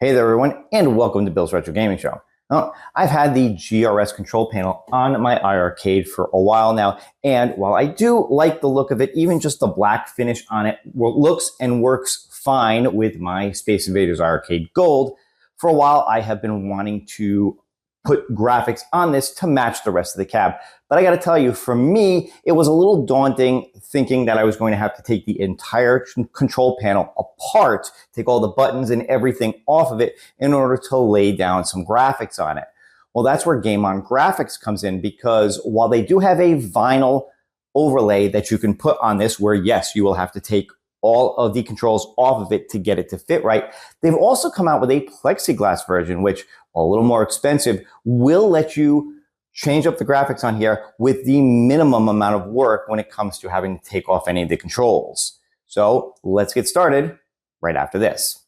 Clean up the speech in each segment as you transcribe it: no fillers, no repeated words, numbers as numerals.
Hey there everyone, and welcome to Bill's Retro Gaming Show. Now, I've had the GRS Control Panel on my iiRcade for a while now, and while I do like the look of it, even just the black finish on it looks and works fine with my Space Invaders iiRcade Gold. For a while, I have been wanting to put graphics on this to match the rest of the cab. But I gotta tell you, for me, it was a little daunting thinking that I was going to have to take the entire control panel apart, take all the buttons and everything off of it in order to lay down some graphics on it. Well, that's where GameOnGrafix comes in, because while they do have a vinyl overlay that you can put on this, where yes, you will have to take all of the controls off of it to get it to fit right, they've also come out with a plexiglass version, which, a little more expensive, will let you change up the graphics on here with the minimum amount of work when it comes to having to take off any of the controls. So let's get started right after this.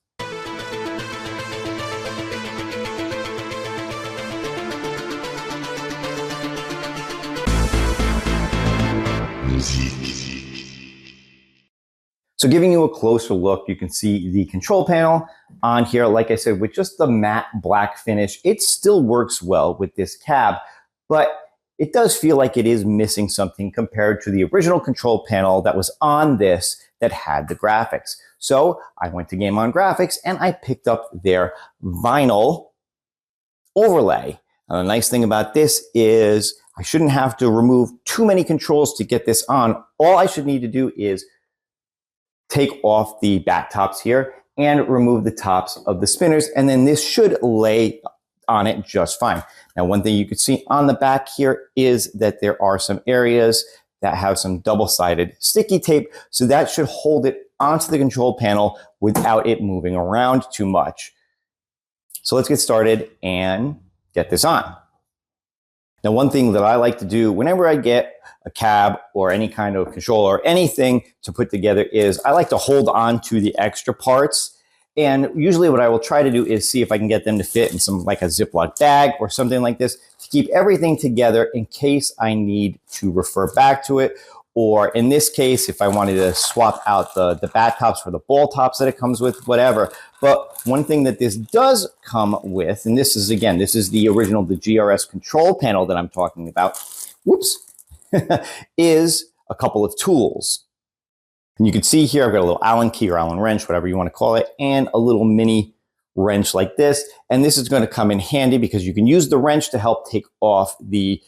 So giving you a closer look, you can see the control panel on here. Like I said, with just the matte black finish, it still works well with this cab, but it does feel like it is missing something compared to the original control panel that was on this that had the graphics. So I went to GameOnGrafix and I picked up their vinyl overlay. Now, the nice thing about this is I shouldn't have to remove too many controls to get this on. All I should need to do is take off the back tops here and remove the tops of the spinners, and then this should lay on it just fine. Now, one thing you can see on the back here is that there are some areas that have some double-sided sticky tape, so that should hold it onto the control panel without it moving around too much. So let's get started and get this on. Now, one thing that I like to do whenever I get a cab or any kind of controller or anything to put together is I like to hold on to the extra parts. And usually what I will try to do is see if I can get them to fit in some like a Ziploc bag or something like this to keep everything together in case I need to refer back to it. Or in this case, if I wanted to swap out the bat tops for the ball tops that it comes with, whatever. But one thing that this does come with, and this is, again, this is the original, the GRS control panel that I'm talking about, whoops, is a couple of tools. And you can see here, I've got a little Allen key or Allen wrench, whatever you want to call it, and a little mini wrench like this. And this is going to come in handy because you can use the wrench to help take off the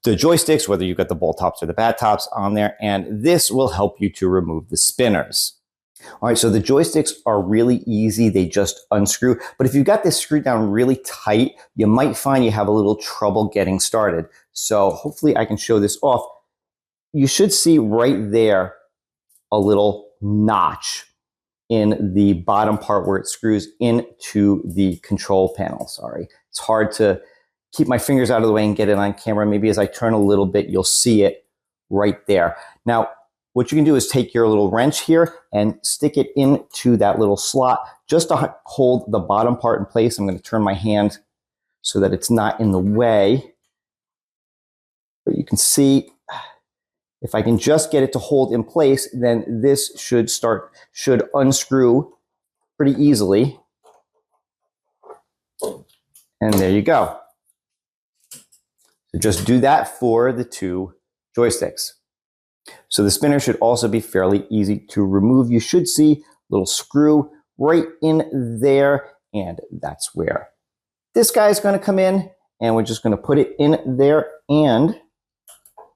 joysticks, whether you've got the ball tops or the bat tops on there, and this will help you to remove the spinners. All right, so the joysticks are really easy. They just unscrew. But if you've got this screwed down really tight, you might find you have a little trouble getting started. So hopefully I can show this off. You should see right there a little notch in the bottom part where it screws into the control panel. Sorry, it's hard to keep my fingers out of the way and get it on camera. Maybe as I turn a little bit, you'll see it right there. Now, what you can do is take your little wrench here and stick it into that little slot just to hold the bottom part in place. I'm going to turn my hand so that it's not in the way. But you can see, if I can just get it to hold in place, then this should unscrew pretty easily. And there you go. So just do that for the two joysticks. So the spinner should also be fairly easy to remove. You should see a little screw right in there, and that's where this guy is going to come in, and we're just going to put it in there and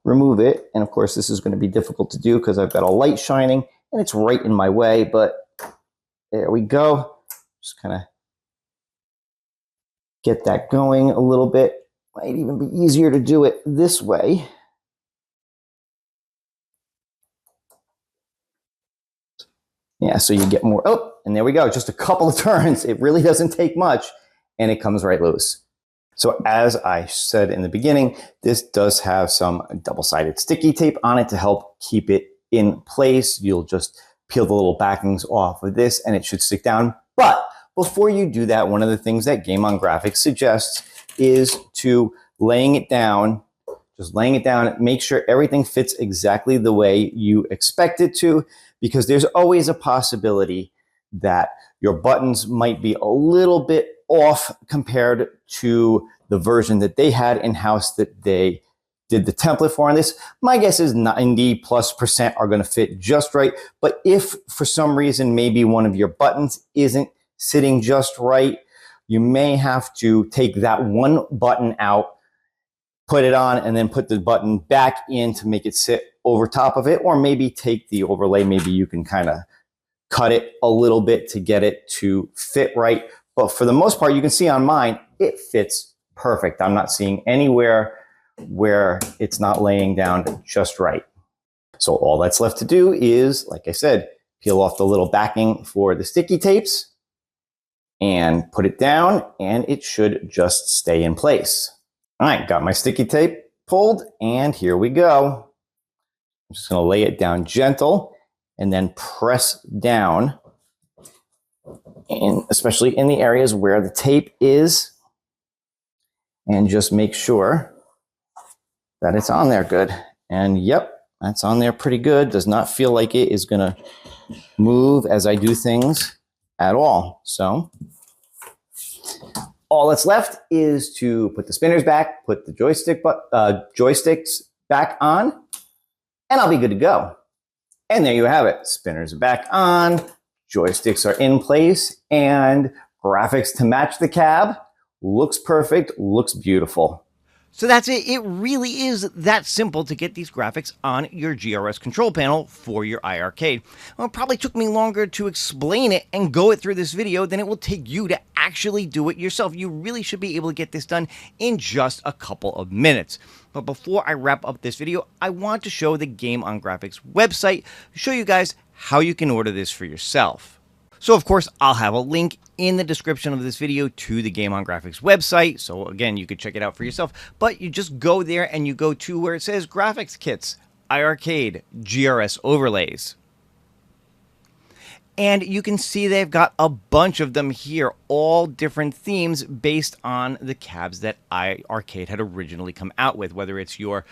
remove it. And of course, this is going to be difficult to do because I've got a light shining and it's right in my way, but there we go. Just kind of get that going a little bit. Might even be easier to do it this way. Yeah, so you get more, oh, and there we go. Just a couple of turns. It really doesn't take much, and it comes right loose. So as I said in the beginning, this does have some double-sided sticky tape on it to help keep it in place. You'll just peel the little backings off of this, and it should stick down. But before you do that, one of the things that GameOnGrafix suggests is to laying it down, make sure everything fits exactly the way you expect it to, because there's always a possibility that Your buttons might be a little bit off compared to the version that they had in-house that they did the template for on this. My guess is 90+% are going to fit just right. But if for some reason maybe one of your buttons isn't sitting just right, you may have to take that one button out, put it on, and then put the button back in to make it sit over top of it. Or maybe take the overlay, maybe you can kind of cut it a little bit to get it to fit right. But for the most part, you can see on mine, it fits perfect. I'm not seeing anywhere where it's not laying down just right. So all that's left to do is, like I said, peel off the little backing for the sticky tapes and put it down, and it should just stay in place. All right, got my sticky tape pulled, and here we go. I'm just going to lay it down gentle and then press down, especially in the areas where the tape is, and just make sure that it's on there good. And yep, that's on there pretty good. Does not feel like it is going to move as I do things at all. So all that's left is to put the spinners back, put the joysticks back on, and I'll be good to go. And there you have it. Spinners are back on, joysticks are in place, and graphics to match the cab. Looks perfect, looks beautiful. So that's it. It really is that simple to get these graphics on your GRS control panel for your iiRcade. Well, it probably took me longer to explain it and go it through this video than it will take you to actually do it yourself. You really should be able to get this done in just a couple of minutes. But before I wrap up this video, I want to show the GameOnGrafix website to show you guys how you can order this for yourself. So of course, I'll have a link in the description of this video to the GameOnGrafix website. So again, you could check it out for yourself, but you just go there and you go to where it says graphics kits, iiRcade, GRS Overlays. And you can see they've got a bunch of them here, all different themes based on the cabs that iiRcade had originally come out with, whether it's your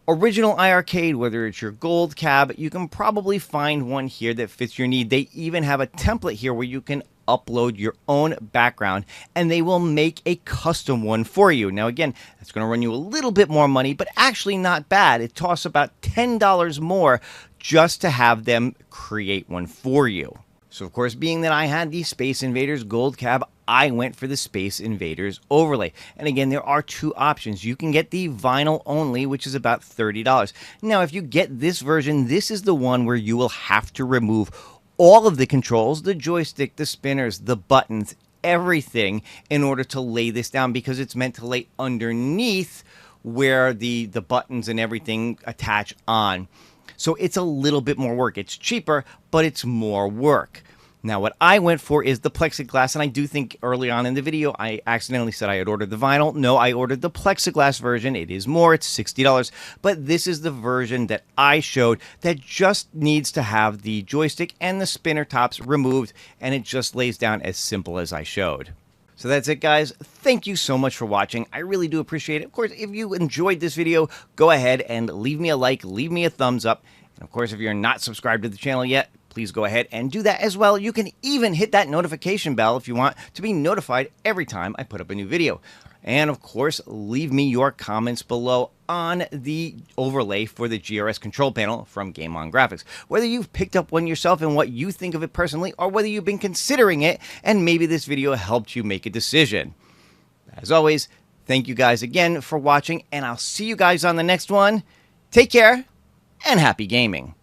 original iiRcade, whether it's your gold cab, you can probably find one here that fits your need. They even have a template here where you can upload your own background and they will make a custom one for you. Now again, that's going to run you a little bit more money, but actually not bad. It costs about $10 more just to have them create one for you. So of course, being that I had the Space Invaders gold cab, I went for the Space Invaders overlay. And again, there are two options. You can get the vinyl only, which is about $30. Now, if you get this version, this is the one where you will have to remove all of the controls, the joystick, the spinners, the buttons, everything in order to lay this down, because it's meant to lay underneath where the buttons and everything attach on. So it's a little bit more work. It's cheaper, but it's more work. Now, what I went for is the plexiglass, and I do think early on in the video, I accidentally said I had ordered the vinyl. No, I ordered the plexiglass version. It is more. It's $60, but this is the version that I showed that just needs to have the joystick and the spinner tops removed, and it just lays down as simple as I showed. So that's it, guys. Thank you so much for watching. I really do appreciate it. Of course, if you enjoyed this video, go ahead and leave me a like, leave me a thumbs up. And of course, if you're not subscribed to the channel yet, please go ahead and do that as well. You can even hit that notification bell if you want to be notified every time I put up a new video. And of course, leave me your comments below on the overlay for the GRS control panel from GameOnGrafix. Whether you've picked up one yourself and what you think of it personally, or whether you've been considering it and maybe this video helped you make a decision. As always, thank you guys again for watching, and I'll see you guys on the next one. Take care and happy gaming.